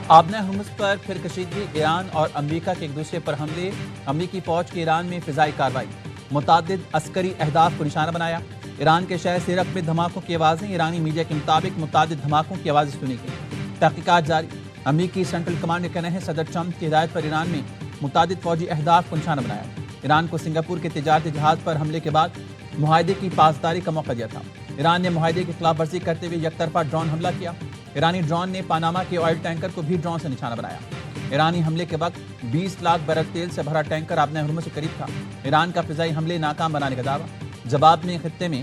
آبنہ Hormuz پر پھر کشیدگی، ایران اور امریکہ کے ایک دوسرے پر حملے، امریکی فوج کی ایران میں فضائی کارروائی، متعدد عسکری اہداف کو نشانہ بنایا۔ ایران کے شہر سیرک میں دھماکوں کی آوازیں، ایرانی میڈیا کے مطابق متعدد دھماکوں کی آوازیں سنی گئیں۔ تحقیقات جاری۔ امریکی سینٹرل کمانڈ کے کہنا ہے صدر ٹرمپ کی ہدایت پر ایران میں متعدد فوجی اہداف کو نشانہ بنایا۔ ایران کو سنگاپور کے تجارتی جہاز پر حملے کے بعد معاہدے کی پاسداری کا موقع دیا تھا۔ ایران نے معاہدے کی خلاف ورزی کرتے ہوئے یک طرفہ ڈرون حملہ کیا۔ ایرانی ڈرون نے پاناما کے آئل ٹینکر کو بھی ڈرون سے نشانہ بنایا۔ ایرانی حملے کے وقت 20 لاکھ بیرل تیل سے بھرا ٹینکر آبنہ ہرمز سے قریب تھا۔ ایران کا فضائی حملے ناکام بنانے کا دعویٰ، جواب میں خطے میں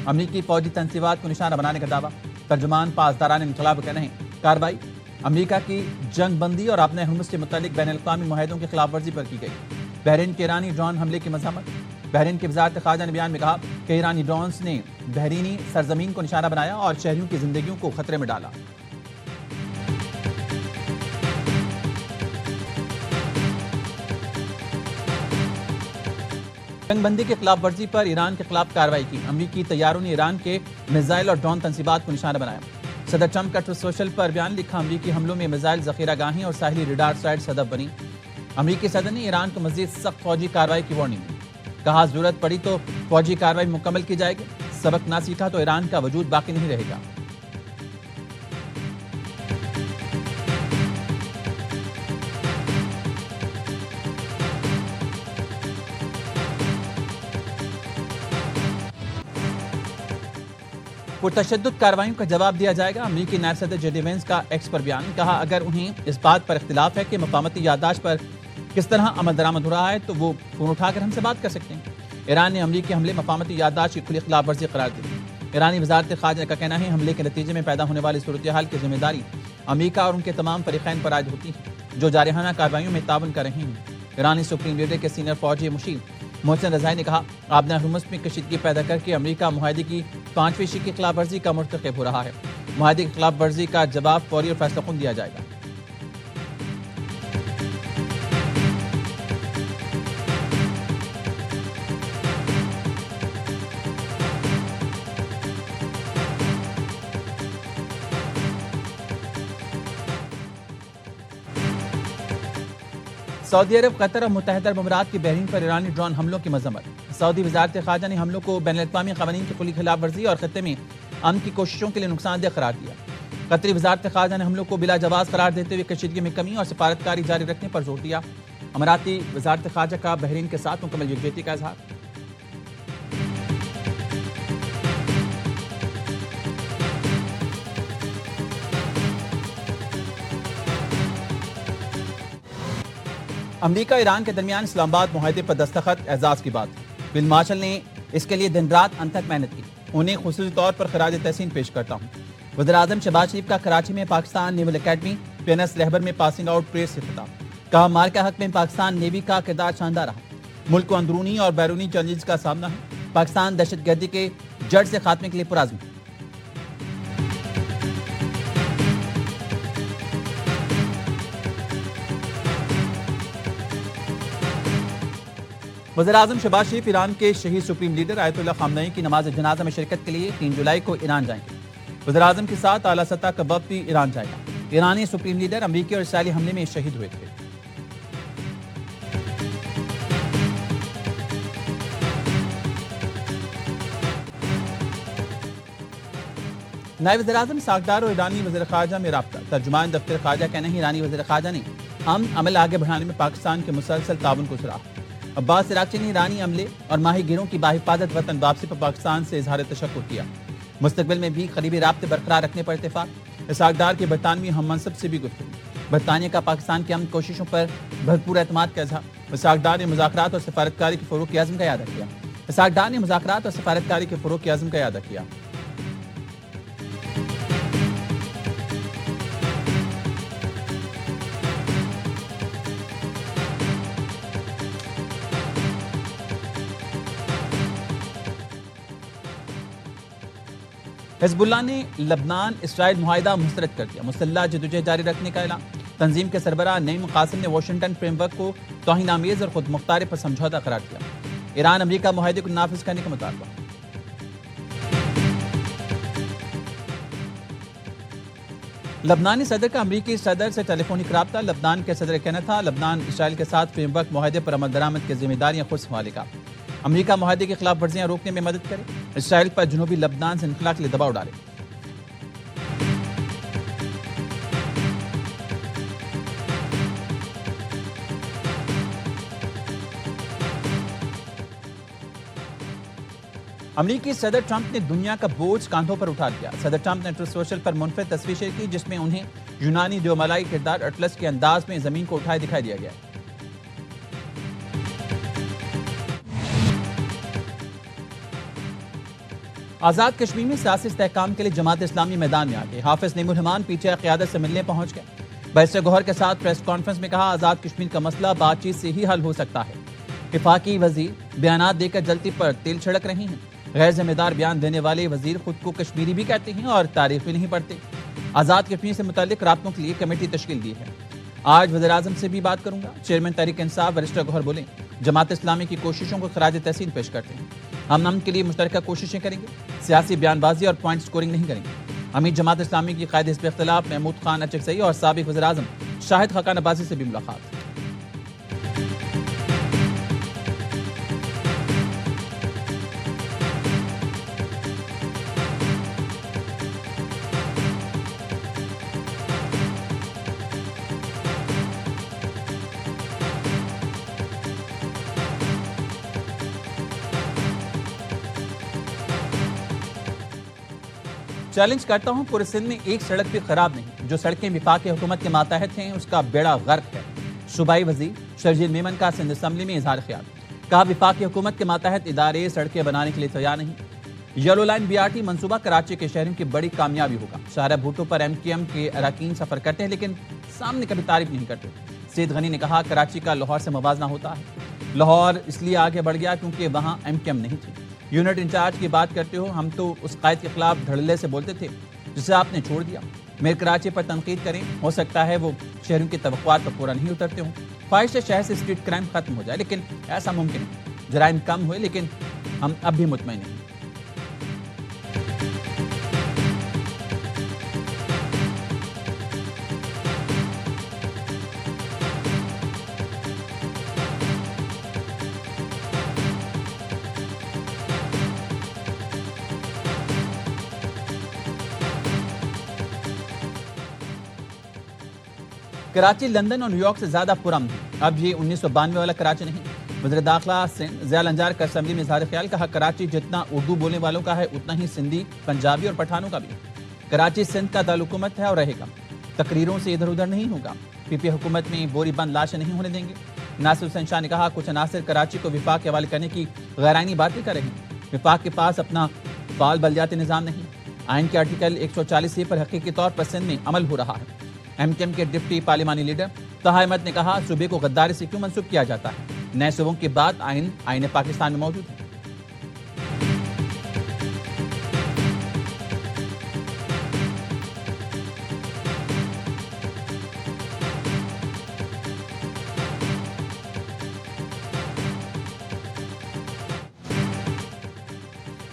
امریکی فوجی تنصیبات کو نشانہ بنانے کا دعویٰ۔ ترجمان پاسداران انقلاب کہنا ہے کارروائی امریکہ کی جنگ بندی اور آبنہ ہرمز سے متعلق بین الاقوامی معاہدوں کی خلاف ورزی پر کی گئی۔ بحرین کے ایرانی ڈرون حملے کی مذمت۔ بحرین کی وزارت خارجہ نے بیان میں کہا کہ ایرانی ڈرونز نے بحرینی سرزمین کو نشانہ بنایا اور شہریوں کی زندگیوں کو خطرے میں ڈالا۔ جنگ بندی کی خلاف ورزی پر ایران کے خلاف کارروائی کی۔ امریکی طیاروں نے ایران کے میزائل اور ڈرون تنصیبات کو نشانہ بنایا۔ صدر ٹرمپ کا ٹویٹر سوشل پر بیان لکھا، امریکی حملوں میں میزائل ذخیرہ گاہیں اور ساحلی ریڈار سائٹس ہدف بنی۔ امریکی صدر نے ایران کو مزید سخت فوجی کارروائی کی وارننگ دی۔ کہا ضرورت پڑی تو فوجی کارروائی مکمل کی جائے گی، سبق نہ سیکھا تو ایران کا وجود باقی نہیں رہے گا۔ پرتشدد کارروائیوں کا جواب دیا جائے گا۔ امریکی نائب صدر جے ڈی وینس کا ایکس پر بیان، کہا اگر انہیں اس بات پر اختلاف ہے کہ مفاہمتی یادداشت پر کس طرح عمل درآمد ہو رہا ہے تو وہ فون اٹھا کر ہم سے بات کر سکتے ہیں۔ ایران نے امریکی حملے مفاہمتی یادداشت کی کھلی خلاف ورزی قرار دی۔ ایرانی وزارت خارجہ کا کہنا ہے حملے کے نتیجے میں پیدا ہونے والی صورتحال کی ذمہ داری امریکہ اور ان کے تمام فریقین پر عائد ہوتی ہے جو جارحانہ کارروائیوں میں تعاون کر رہے ہیں۔ ایرانی سپریم لیڈر کے سینئر فوجی مشیر محسن رضائی نے کہا آبنہ ہرمز میں کشیدگی پیدا کر کے امریکہ معاہدے کی 5ویں شق کی خلاف ورزی کا مرتکب ہو رہا ہے۔ معاہدے کی خلاف ورزی کا جواب فوری اور فیصلہ کن دیا جائے گا۔ سعودی عرب، قطر اور متحدہ عرب امارات کی بحرین پر ایرانی ڈرون حملوں کی مذمت۔ سعودی وزارت خارجہ نے حملوں کو بین الاقوامی قوانین کی کھلی خلاف ورزی اور خطے میں امن کی کوششوں کے لیے نقصان دہ قرار دیا۔ قطری وزارت خارجہ نے حملوں کو بلا جواز قرار دیتے ہوئے کشیدگی میں کمی اور سفارتکاری جاری رکھنے پر زور دیا۔ اماراتی وزارت خارجہ کا بحرین کے ساتھ مکمل یکجہتی کا اظہار۔ امریکہ ایران کے درمیان اسلام آباد معاہدے پر دستخط، اعزاز کی بات۔ فیلڈ مارشل نے اس کے لیے دن رات انتھک محنت کی، انہیں خصوصی طور پر خراج تحسین پیش کرتا ہوں۔ وزیر اعظم شہباز شریف کا کراچی میں پاکستان نیول اکیڈمی پی این ایس رہبر میں پاسنگ آؤٹ پریڈ سے خطاب۔ کہا مارکہ حق میں پاکستان نیوی کا کردار شاندار رہا، ملک کو اندرونی اور بیرونی چیلنجز کا سامنا ہے، پاکستان دہشت گردی کے جڑ سے خاتمے کے لیے پرعزم ہے۔ وزیر اعظم شہباز شریف ایران کے شہید سپریم لیڈر آیت اللہ خامنئی کی نماز جنازہ میں شرکت کے لیے 3 جولائی کو ایران جائیں گے۔ وزیر اعظم کے ساتھ اعلیٰ سطح کا وفد بھی ایران جائے گا۔ ایرانی سپریم لیڈر امریکی اور اسرائیلی حملے میں شہید ہوئے تھے۔ نائب وزیر اعظم ساکھدار اور ایرانی وزیر خارجہ میں رابطہ۔ ترجمان دفتر خارجہ کہنا ہے ایرانی وزیر خارجہ نے عمل آگے بڑھانے میں پاکستان کے مسلسل تعاون کو سراہا۔ عباس عراقچی نے ایرانی عملے اور ماہی گیروں کی بحفاظت وطن واپسی پر پاکستان سے اظہار تشکر کیا۔ مستقبل میں بھی قریبی رابطے برقرار رکھنے پر اتفاق۔ اسحاق کے برطانوی ہم منصب سے بھی گفتگو۔ برطانیہ کا پاکستان کی امن کوششوں پر بھرپور اعتماد کا اظہار۔ اسحاق نے مذاکرات اور سفارتکاری کے فروغ کے عزم کا اعادہ کیا۔ اسحاق نے مذاکرات اور سفارتکاری کے فروغ کے عزم کا اعادہ کیا۔ حزب اللہ نے لبنان اسرائیل معاہدہ مسترد کر دیا۔ مسلح جدوجہد جاری رکھنے کا اعلان۔ تنظیم کے سربراہ نعیم قاسم نے واشنگٹن فریم ورک کو توہین آمیز اور خود مختاری پر سمجھوتہ قرار دیا۔ ایران امریکہ معاہدے کو نافذ کرنے کا مطالبہ۔ لبنانی صدر کا امریکی صدر سے ٹیلی فونک رابطہ، لبنان کے صدر کہنا تھا لبنان اسرائیل کے ساتھ فریم ورک معاہدے پر عمل درآمد کی ذمہ داریاں خود سنبھالے گا۔ امریکہ معاہدے کی خلاف ورزیاں روکنے میں مدد کرے، اسرائیل پر جنوبی لبنان سے انخلا کے لیے دباؤ ڈالے۔ امریکی صدر ٹرمپ نے دنیا کا بوجھ کاندھوں پر اٹھا دیا۔ صدر ٹرمپ نے ٹروتھ سوشل پر منفرد تصویر شیئر کی جس میں انہیں یونانی دیوملائی کردار اٹلس کے انداز میں زمین کو اٹھائے دکھائی دیا گیا۔ آزاد کشمیر میں سیاسی استحکام کے لیے جماعت اسلامی میدان میں آ گئی۔ حافظ نعیم الرحمان پی ٹی آئی قیادت سے ملنے پہنچ گئے۔ بیرسٹر گوہر کے ساتھ پریس کانفرنس میں کہا آزاد کشمیر کا مسئلہ بات چیت سے ہی حل ہو سکتا ہے۔ وفاقی وزیر بیانات دے کر جلتی پر تیل چھڑک رہی ہیں۔ غیر ذمہ دار بیان دینے والے وزیر خود کو کشمیری بھی کہتے ہیں اور تاریخ بھی نہیں پڑھتے۔ آزاد کشمیر سے متعلق رابطوں کے لیے کمیٹی تشکیل دی ہے۔ آج وزیر اعظم سے بھی بات کروں گا، چیئرمین تحریک انصاف بیرسٹر گوہر بولیں۔ جماعت اسلامی کی کوششوں کو خراج تحسین پیش کرتے ہیں۔ ہم امن کے لیے مشترکہ کوششیں کریں گے، سیاسی بیان بازی اور پوائنٹ سکورنگ نہیں کریں گے۔ امیر جماعت اسلامی کی قائد حزب اختلاف محمود خان اچکزئی اور سابق وزیر اعظم شاہد خاقان عباسی سے بھی ملاقات۔ چیلنج کرتا ہوں پورے سندھ میں ایک سڑک بھی خراب نہیں۔ جو سڑکیں وفاق حکومت کے ماتحت ہیں اس کا بیڑا غرق ہے۔ صوبائی وزیر شرجیل میمن کا سندھ اسمبلی میں اظہار خیال، کہا وفاق حکومت کے ماتحت ادارے سڑکیں بنانے کے لیے تیار نہیں۔ یلو لائن BRT منصوبہ کراچی کے شہریوں کی بڑی کامیابی ہوگا۔ شاہراہ بھٹو پر MQM کے اراکین سفر کرتے ہیں لیکن سامنے کبھی تعریف نہیں کرتے۔ سید غنی نے کہا کراچی کا لاہور سے موازنہ ہوتا ہے۔ لاہور اس لیے آگے بڑھ گیا کیونکہ وہاں MQM نہیں تھی۔ یونٹ انچارج کی بات کرتے ہو، ہم تو اس قائد کے خلاف دھڑلے سے بولتے تھے جسے آپ نے چھوڑ دیا۔ میر کراچی پر تنقید کریں، ہو سکتا ہے وہ شہریوں کی توقعات پر پورا نہیں اترتے ہوں۔ خواہش ہے شہر سے اسٹریٹ کرائم ختم ہو جائے لیکن ایسا ممکن ہے۔ جرائم کم ہوئے لیکن ہم اب بھی مطمئن نہیں۔ کراچی لندن اور نیو یارک سے زیادہ پرامن ہے۔ اب یہ 1992 والا کراچی نہیں۔ وزیر داخلہ سندھ ضیاء الانجار کا اسمبلی میں اظہار خیال، کہا کراچی جتنا اردو بولنے والوں کا ہے اتنا ہی سندھی، پنجابی اور پٹھانوں کا بھی۔ کراچی سندھ کا دارالحکومت ہے اور رہے گا، تقریروں سے ادھر ادھر نہیں ہوگا۔ PPI حکومت میں بوری بند لاشیں نہیں ہونے دیں گے۔ ناصر حسین شاہ نے کہا کچھ عناصر کراچی کو وفاق کے حوالے کرنے کی غیر آئینی باتیں کر رہے ہیں۔ وفاق کے پاس اپنا فعال بلدیاتی نظام نہیں۔ آئین کے آرٹیکل 140 پر حقیقی طور پر سندھ میں عمل ہو رہا ہے۔ MQM کے ڈپٹی پارلیمانی لیڈر طاہر احمد نے کہا صوبے کو غداری سے کیوں منسوب کیا جاتا ہے؟ نئے صوبوں کی بات آئین پاکستان میں موجود ہے۔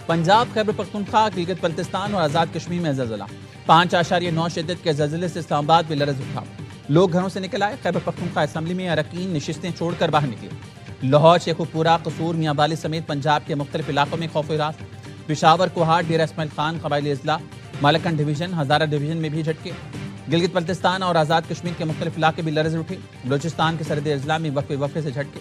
پنجاب، خیبر پختونخوا، گلگت بلتستان اور آزاد کشمیر میں زلزلہ۔ 5.9 شدت کے زلزلے سے اسلام آباد میں لرز اٹھا، لوگ گھروں سے نکل آئے۔ خیبر پختونخوا اسمبلی میں اراکین نشستیں چھوڑ کر باہر نکلے۔ لاہور، شیخو پورہ، قصور، میاں والی سمیت پنجاب کے مختلف علاقوں میں خوف و ہراس۔ پشاور، کوہاٹ، ڈیرہ اسماعیل خان قبائلی اضلاع، مالکن ڈویژن، ہزارہ ڈویژن میں بھی جھٹکے۔ گلگت بلتستان اور آزاد کشمیر کے مختلف علاقے بھی لرز اٹھے۔ بلوچستان کے سرحدی اضلاع میں وقفے سے جھٹکے۔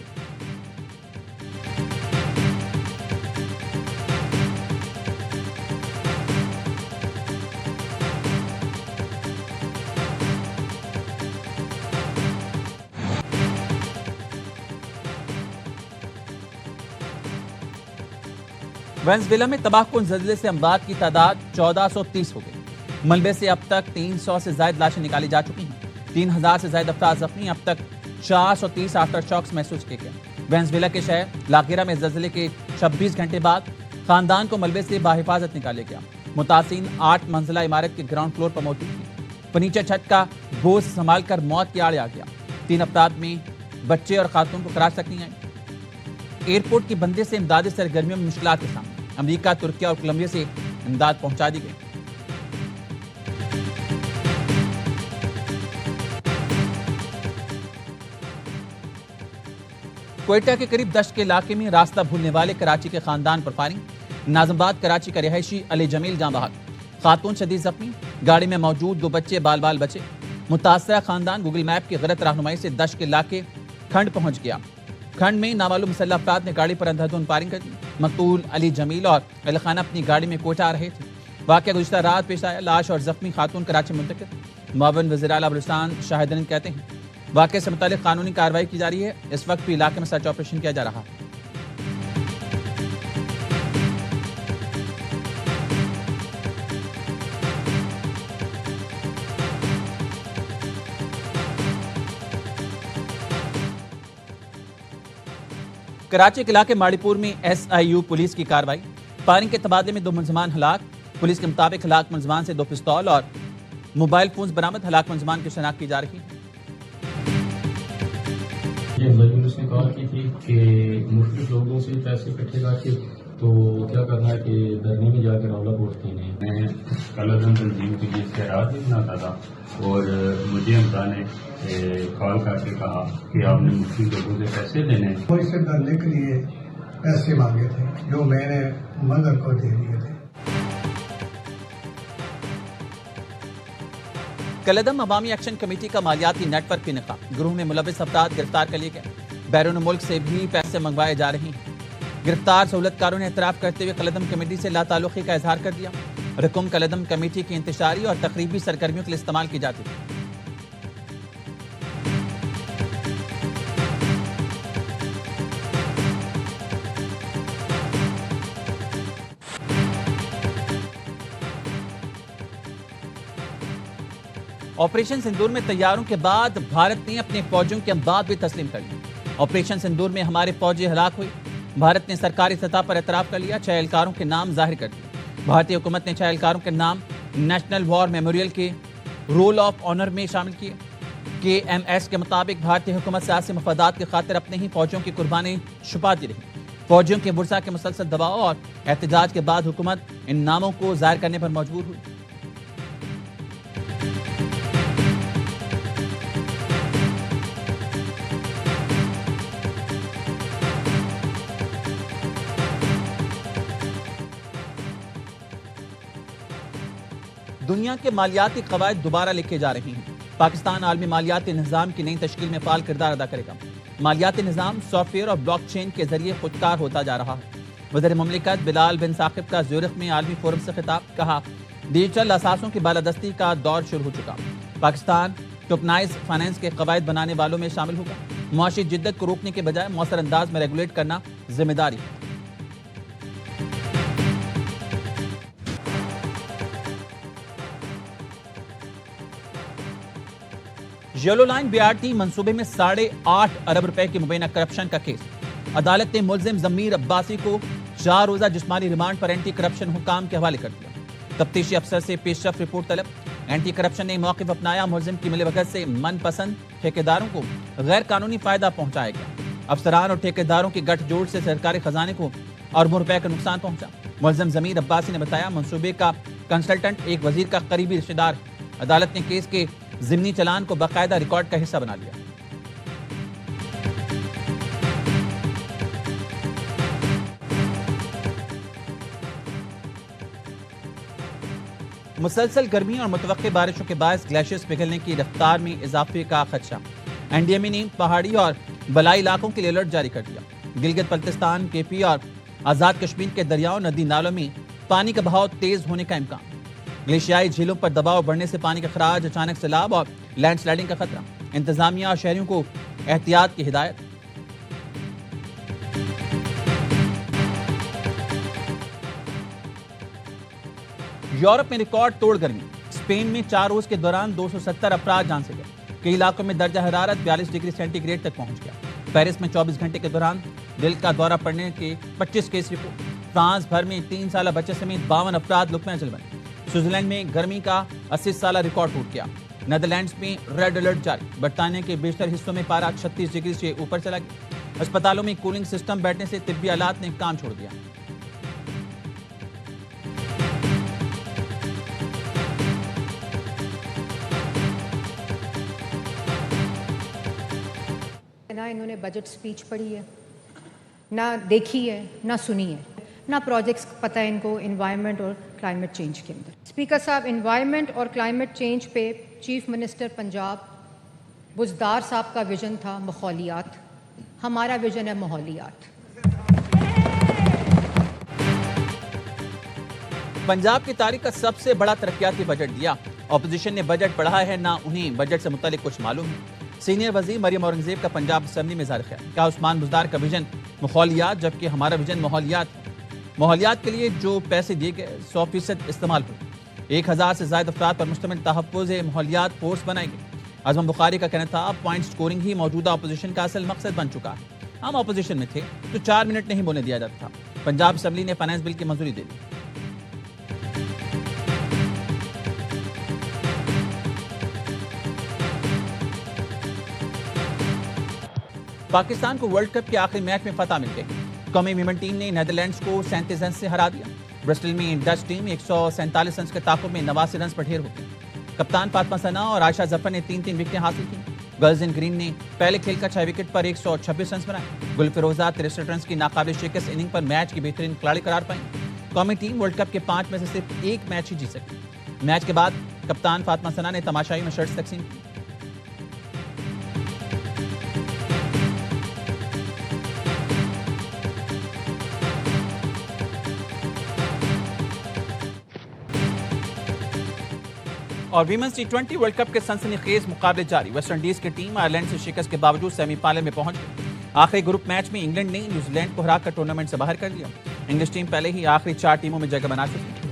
وینزویلا میں تباہ کن زلزلے سے اموات کی تعداد 1430 ہو گئی۔ ملبے سے اب تک 300 سے زائد لاشیں نکالی جا چکی ہیں۔ 3000 سے زائد افراد زخمی، اب تک 430 آفٹر شاکس محسوس کیے گئے۔ وینزویلا کے شہر لاگیرا میں زلزلے کے 26 گھنٹے بعد خاندان کو ملبے سے باحفاظت نکالے گیا۔ متاثرین 8 منزلہ عمارت کے گراؤنڈ فلور پر موجود تھی۔ فرنیچر چھت کا بوجھ سنبھال کر موت کے آڑے آ گیا۔ 3 افراد میں بچے اور خاتون کو خراج تک نہیں آئی۔ ایئرپورٹ کی بندی سے امدادی سرگرمیوں میں مشکلات کے سامنے۔ امریکہ، ترکیہ اور کولمبیا سے امداد پہنچا دی گئی۔ کوئٹہ کے قریب دشت کے علاقے میں راستہ بھولنے والے کراچی کے خاندان پر فائرنگ، ناظم آباد کراچی کا رہائشی علی جمیل جاں بحق، خاتون شدید زخمی، گاڑی میں موجود 2 بچے بال بچے۔ متاثرہ خاندان گوگل میپ کی غلط رہنمائی سے دشت کے علاقے کھنڈ پہنچ گیا۔ کھنڈ میں نامعلوم مسلح افراد نے گاڑی پر اندھادھند فائرنگ کر دی۔ مقتول علی جمیل اور علی خان اپنی گاڑی میں کوئٹہ آ رہے تھے۔ واقعہ گزشتہ رات پیش آیا، لاش اور زخمی خاتون کراچی منتقل۔ معاون وزیر اعلیٰ بلوچستان شاہد الہند کہتے ہیں واقعے سے متعلق قانونی کارروائی کی جا رہی ہے، اس وقت بھی علاقے میں سرچ آپریشن کیا جا رہا ہے۔ کراچی کے علاقے ماڑی پور میں SIU پولیس کی کارروائی، فائرنگ کے تبادلے میں 2 ملزمان ہلاک۔ پولیس کے مطابق ہلاک ملزمان سے 2 پستول اور موبائل فونز برآمد، ہلاک ملزمان کی شناخت کی جا رہی ہے۔ یہ مجلس نے کہا کی تھی کہ مختلف لوگوں سے پیسے اکٹھے کر کے تو کیا کرنا ہے کہ دھرنے میں جا کے رولا پوچھتے ہیں۔ میں کلادم تنظیم کے لیے اشتہارات بھی بناتا تھا اور مجھے ہمدان نے کال کر کے کہا کہ آپ نے مختلف لوگوں سے پیسے لینے ہیں۔ وہ اس سے دھرنے کے لیے پیسے مانگے تھے جو میں نے مدر کو دے دیے تھے۔ کلدم عوامی ایکشن کمیٹی کا مالیاتی نیٹ ورک انعقاد، گروہ میں ملوث افراد گرفتار کر لیے گئے، بیرون ملک سے بھی پیسے منگوائے جا رہے ہیں۔ گرفتار سہولت کاروں نے اعتراف کرتے ہوئے کلدم کمیٹی سے لا تعلقی کا اظہار کر دیا۔ رقم کلدم کمیٹی کی انتشاری اور تقریبی سرگرمیوں کے لیے استعمال کی جاتی تھی۔ آپریشن سندور میں طیاروں کے بعد بھارت نے اپنے فوجیوں کے اموات بھی تسلیم کر لی۔ آپریشن سندور میں ہمارے فوجی ہلاک ہوئے، بھارت نے سرکاری سطح پر اعتراف کر لیا، 6 اہلکاروں کے نام ظاہر کر دیے۔ بھارتی حکومت نے 6 اہلکاروں کے نام نیشنل وار میموریل کے رول آف آنر میں شامل کیے۔ KMS کے مطابق بھارتی حکومت سیاسی مفادات کی خاطر اپنے ہی فوجیوں کی قربانی چھپاتی رہی۔ فوجیوں کے ورثاء کے مسلسل دباؤ اور احتجاج کے بعد حکومت ان ناموں کو ظاہر کرنے پر مجبور ہوئی۔ دنیا کے مالیاتی قواعد دوبارہ لکھے جا رہے ہیں۔ پاکستان عالمی مالیاتی نظام کی نئی تشکیل میں فعال کردار ادا کرے گا۔ مالیاتی نظام سافٹ ویئر اور بلاک چین کے ذریعے خودکار ہوتا جا رہا ہے۔ وزیر مملکت بلال بن ثاقب کا زیورخ میں عالمی فورم سے خطاب، کہا ڈیجیٹل اثاثوں کی بالادستی کا دور شروع ہو چکا۔ پاکستان ٹوکنائز فائنانس کے قواعد بنانے والوں میں شامل ہوگا۔ معاشی جدت کو روکنے کے بجائے مؤثر انداز میں ریگولیٹ کرنا ذمہ داری ہے۔ یلو لائن BRT منصوبے میں 8.5 ارب روپے کی مبینہ کرپشن کا کیس، عدالت نے ملزم ضمیر عباسی کو 4 روزہ جسمانی ریمانڈ پر اینٹی کرپشن حکام کے حوالے کر دیا۔ تفتیشی افسر سے پیش رفت رپورٹ طلب، اینٹی کرپشن نے موقف اپنایا، ملزم کی ملی بھگت سے من پسند ٹھیکیداروں کو غیر قانونی فائدہ پہنچایا گیا۔ افسران اور ٹھیکیداروں کی گٹھ جوڑ سے سرکاری خزانے کو اربوں روپے کا نقصان پہنچا۔ ملزم ضمیر عباسی نے بتایا منصوبے کا کنسلٹنٹ ایک وزیر کا قریبی رشتہ دار ہے۔ عدالت نے کیس کے ضمنی چلان کو باقاعدہ ریکارڈ کا حصہ بنا لیا۔ مسلسل گرمی اور متوقع بارشوں کے باعث گلیشیئرز پگھلنے کی رفتار میں اضافے کا خدشہ، NDMA نے پہاڑی اور بلائی علاقوں کے لیے الرٹ جاری کر دیا۔ گلگت بلتستان، KP اور آزاد کشمیر کے دریاؤں ندی نالوں میں پانی کا بہاؤ تیز ہونے کا امکان۔ گلیشیائی جھیلوں پر دباؤ بڑھنے سے پانی کا خراج، اچانک سیلاب اور لینڈ سلائڈنگ کا خطرہ، انتظامیہ اور شہریوں کو احتیاط کی ہدایت۔ یورپ میں ریکارڈ توڑ گرمی، اسپین میں 4 روز کے دوران 270 افراد جان سے گئے، کئی علاقوں میں درجہ حرارت 42 ڈگری سینٹی گریڈ تک پہنچ گیا۔ پیرس میں 24 گھنٹے کے دوران دل کا دورہ پڑنے کے 25 کیس رپورٹ۔ فرانس بھر میں 3 سالہ بچے سمیت 52 افراد لقمہ اجل بنے۔ سوئٹزرلینڈ میں گرمی کا 80 سالہ ریکارڈ ٹوٹ گیا۔ نیدرلینڈز میں ریڈ الرٹ جاری، برطانیہ کے بیشتر حصوں میں پارہ 36 ڈگری سے اوپر چلا گیا۔ اسپتالوں میں کولنگ سسٹم بیٹھنے سے طبی آلات نے کام چھوڑ دیا۔ نہ انہوں نے بجٹ سپیچ پڑھی ہے، نہ دیکھی ہے، نہ سنی ہے، نہ پروجیکٹس پتہ ہے ان کو انوائرمنٹ اور کلائمیٹ چینج کے اندر. اسپیکر صاحب، انوائرمنٹ اور کلائمیٹ چینج پہ چیف منسٹر پنجاب بزدار صاحب کا ویژن تھا ماحولیات، ہمارا ویژن ہے ماحولیات. پنجاب کی تاریخ کا سب سے بڑا ترقیاتی بجٹ دیا. اپوزیشن نے بجٹ پڑھا ہے، نہ انہیں بجٹ سے متعلق کچھ معلوم ہے. سینئر وزیر مریم اورنگزیب کا پنجاب اسمبلی میں اظہار خیال. کہا عثمان بزدار کا ویژن ماحولیات، جبکہ ہمارا ویژن ماحولیات کے لیے جو پیسے دیے گئے 100% استعمال ہوئے. 1000 سے زائد افراد پر مشتمل تحفظ ماحولیات فورس بنائی گئی. اعظم بخاری کا کہنا تھا پوائنٹ سکورنگ ہی موجودہ اپوزیشن کا اصل مقصد بن چکا ہے. ہم اپوزیشن میں تھے تو 4 منٹ نہیں بولنے دیا جاتا تھا. پنجاب اسمبلی نے فائنانس بل کی منظوری دے دی. پاکستان کو ورلڈ کپ کے آخری میچ میں فتح مل گئی. قومی ویمن ٹیم نے نیدرلینڈز کو 37 رنز سے ہرا دیا. برسٹل میں ڈچ ٹیم 147 رنز کے تعاقب میں 89 رنز پر ڈھیر ہو گئی. کپتان فاطمہ ثنا اور عائشہ ظفر نے 3 وکٹیں حاصل کی. گرلز ان گرین نے پہلے کھیل کا 6 وکٹ پر 126 رنز بنائے. گل فیروزہ 63 رنز کی ناقابل شکست اننگ پر میچ کی بہترین کھلاڑی قرار پائیں. قومی ٹیم ورلڈ کپ کے 5 میں سے صرف 1 میچ ہی جیت سکی. میچ کے بعد کپتان فاطمہ ثنا نے تماشائی میں شرٹس تقسیم کی. اور ویمنز T20 ورلڈ کپ کے سنسنی خیز مقابلے جاری. ویسٹ انڈیز کی ٹیم آئرلینڈ سے شکست کے باوجود سیمی فائنل میں پہنچ گئی. آخری گروپ میچ میں انگلینڈ نے نیوزی لینڈ کو ہرا کر ٹورنامنٹ سے باہر کر دیا. انگلش ٹیم پہلے ہی آخری 4 ٹیموں میں جگہ بنا چکی.